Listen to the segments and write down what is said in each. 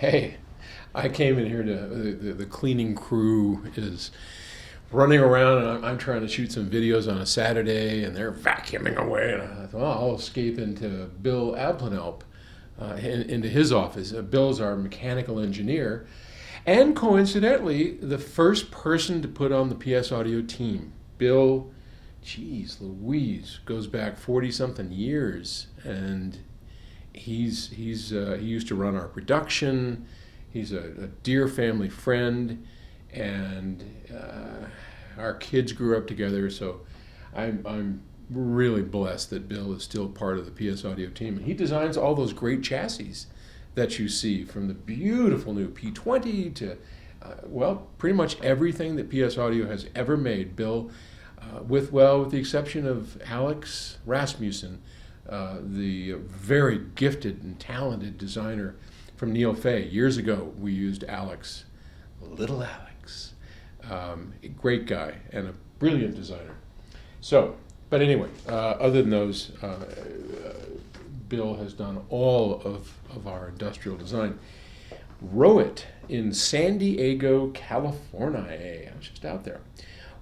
Hey, I came in here to the cleaning crew is running around, and I'm trying to shoot some videos on a Saturday, and they're vacuuming away. And I thought, well, I'll escape into Bill Abplanalp, into his office. Bill's our mechanical engineer, and coincidentally, the first person to put on the PS Audio team. Bill, geez, Louise, goes back 40 something years, and he used to run our production. He's a dear family friend, and our kids grew up together. So I'm really blessed that Bill is still part of the PS Audio team, and he designs all those great chassis that you see, from the beautiful new P20 to well, pretty much everything that PS Audio has ever made. Bill, with the exception of Alex Rasmussen, the very gifted and talented designer from Neo Fay. Years ago, we used Alex, little Alex, a great guy and a brilliant designer. So, but anyway, other than those, Bill has done all of our industrial design. Rowett in San Diego, California. I was just out there.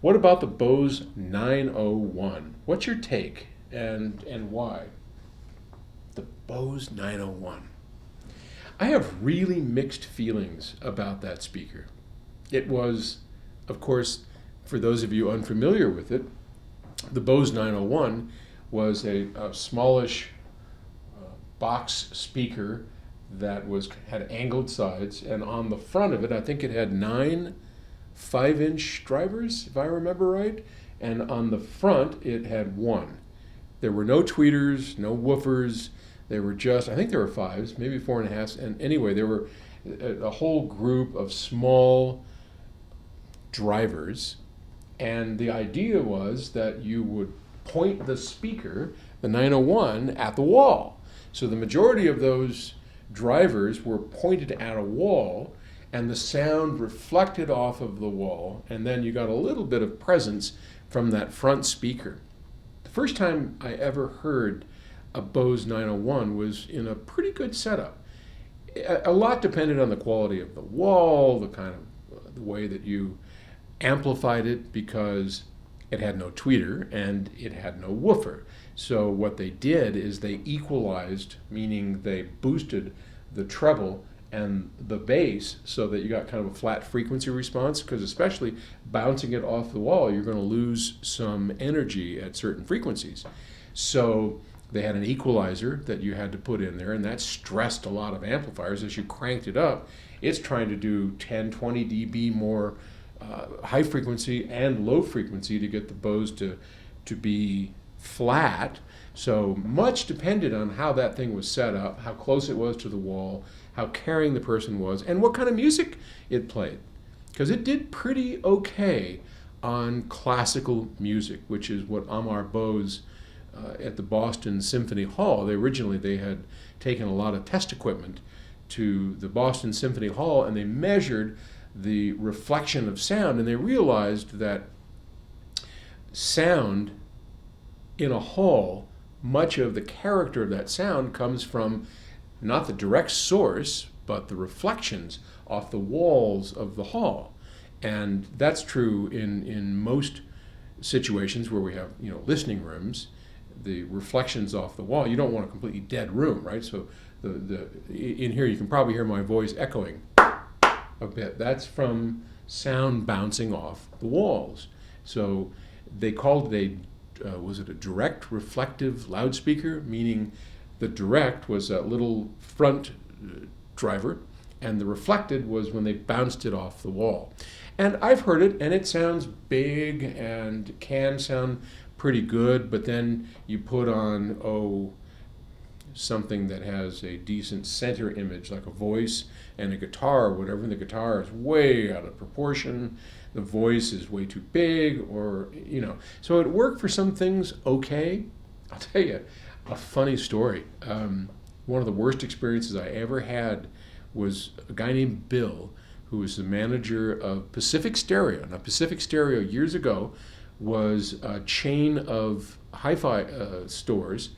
What about the Bose 901? What's your take and why? The Bose 901. I have really mixed feelings about that speaker. It was, of course, for those of you unfamiliar with it, the Bose 901 was a smallish box speaker that had angled sides, and on the front of it, I think it had 9 5-inch drivers, if I remember right, and on the front it had 1. There were no tweeters, no woofers. They were just, I think there were 5s, maybe 4.5s, and anyway, there were a whole group of small drivers, and the idea was that you would point the speaker, the 901, at the wall. So the majority of those drivers were pointed at a wall, and the sound reflected off of the wall, and then you got a little bit of presence from that front speaker. The first time I ever heard a Bose 901 was in a pretty good setup. A lot depended on the quality of the wall, the kind of the way that you amplified it, because it had no tweeter and it had no woofer. So what they did is they equalized, meaning they boosted the treble and the bass so that you got kind of a flat frequency response, because especially bouncing it off the wall, you're going to lose some energy at certain frequencies. So they had an equalizer that you had to put in there, and that stressed a lot of amplifiers. As you cranked it up, it's trying to do 10, 20 dB more high frequency and low frequency to get the Bose to be flat. So much depended on how that thing was set up, how close it was to the wall, how caring the person was, and what kind of music it played. Because it did pretty okay on classical music, which is what Amar Bose at the Boston Symphony Hall, they had taken a lot of test equipment to the Boston Symphony Hall, and they measured the reflection of sound, and they realized that sound in a hall, much of the character of that sound comes from not the direct source, but the reflections off the walls of the hall. And that's true in most situations where we have, listening rooms. The reflections off the wall, you don't want a completely dead room, right? So in here you can probably hear my voice echoing a bit. That's from sound bouncing off the walls. So they called it was it a direct reflective loudspeaker, meaning the direct was a little front driver, and the reflected was when they bounced it off the wall. And I've heard it, and it sounds big and can sound pretty good, but then you put on, something that has a decent center image, like a voice and a guitar or whatever, and the guitar is way out of proportion, the voice is way too big, or, So it worked for some things okay. I'll tell you a funny story. One of the worst experiences I ever had was a guy named Bill, who was the manager of Pacific Stereo. Now, Pacific Stereo years ago was a chain of hi-fi stores,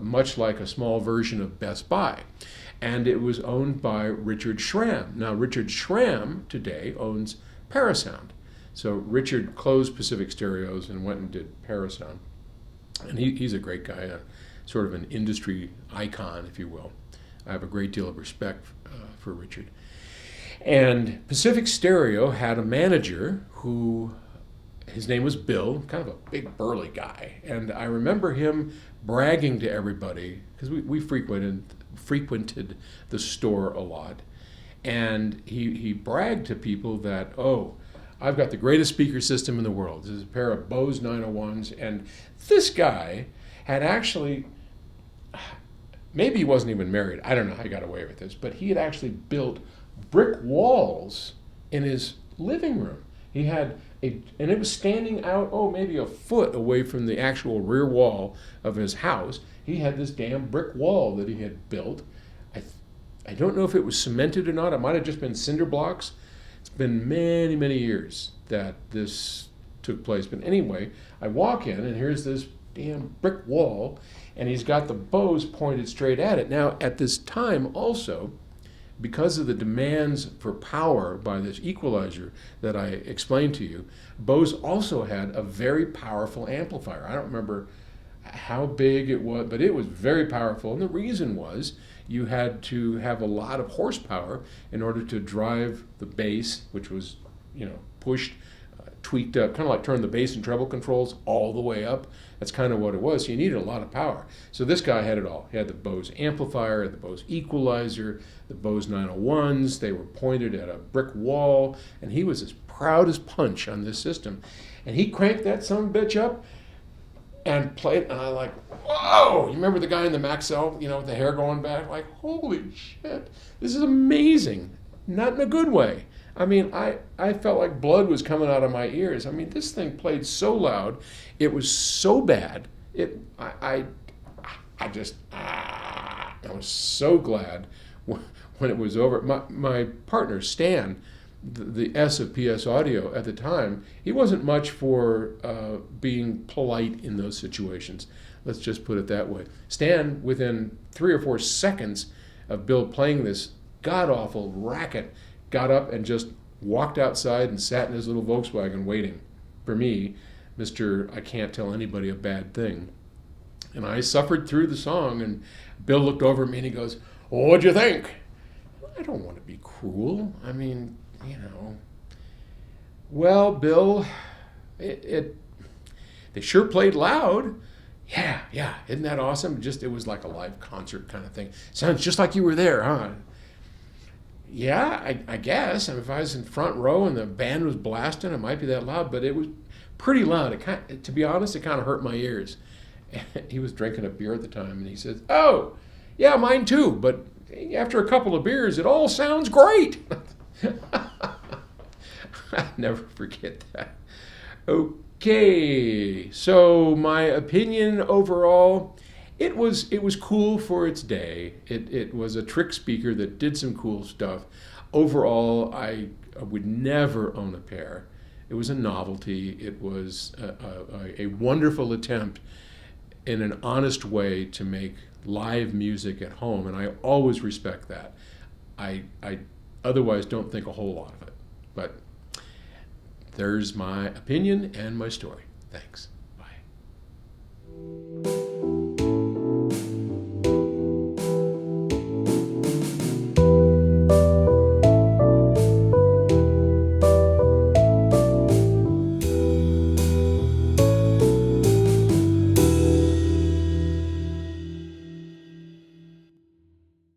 much like a small version of Best Buy. and it was owned by Richard Schramm. Now, Richard Schramm today owns Parasound. So Richard closed Pacific Stereos and went and did Parasound. And he's a great guy, sort of an industry icon, if you will. I have a great deal of respect for Richard. And Pacific Stereo had a manager who, his name was Bill, kind of a big burly guy. And I remember him bragging to everybody, because we frequented the store a lot. And he bragged to people that, oh, I've got the greatest speaker system in the world. This is a pair of Bose 901s. And this guy had actually, maybe he wasn't even married. I don't know how he got away with this, but he had actually built brick walls in his living room. He had and it was standing out, maybe a foot away from the actual rear wall of his house. He had this damn brick wall that he had built. I don't know if it was cemented or not. It might have just been cinder blocks. It's been many, many years that this took place. But anyway, I walk in and here's this damn brick wall, and he's got the Bose pointed straight at it. Now, at this time also, because of the demands for power by this equalizer that I explained to you, Bose also had a very powerful amplifier. I don't remember how big it was, but it was very powerful. And the reason was you had to have a lot of horsepower in order to drive the bass, which was, pushed, tweaked up, kind of like turn the bass and treble controls all the way up. That's kind of what it was. So you needed a lot of power. So this guy had it all. He had the Bose amplifier, the Bose equalizer, the Bose 901s. They were pointed at a brick wall, and he was as proud as punch on this system. And he cranked that son of a bitch up and played, and I like, whoa! You remember the guy in the Maxell, with the hair going back? Like, holy shit, this is amazing. Not in a good way. I mean, I felt like blood was coming out of my ears. I mean, this thing played so loud. It was so bad. I was so glad when it was over. My partner, Stan, the S of PS Audio at the time, he wasn't much for being polite in those situations. Let's just put it that way. Stan, within 3 or 4 seconds of Bill playing this god-awful racket, got up and just walked outside and sat in his little Volkswagen waiting for me, Mr. I can't tell anybody a bad thing. And I suffered through the song, and Bill looked over at me and he goes, well, what'd you think? I don't want to be cruel. I mean, Well, Bill, they sure played loud. Yeah, isn't that awesome? It was like a live concert kind of thing. Sounds just like you were there, huh? Yeah, I guess. I mean, if I was in front row and the band was blasting, it might be that loud, but it was pretty loud. To be honest, it kind of hurt my ears. He was drinking a beer at the time, and he says, oh, yeah, mine too, but after a couple of beers, it all sounds great. I'll never forget that. Okay, so my opinion overall, it was cool for its day. It was a trick speaker that did some cool stuff. Overall, I would never own a pair. It was a novelty. It was a wonderful attempt in an honest way to make live music at home, and I always respect that. I otherwise don't think a whole lot of it. But there's my opinion and my story. Thanks. Bye.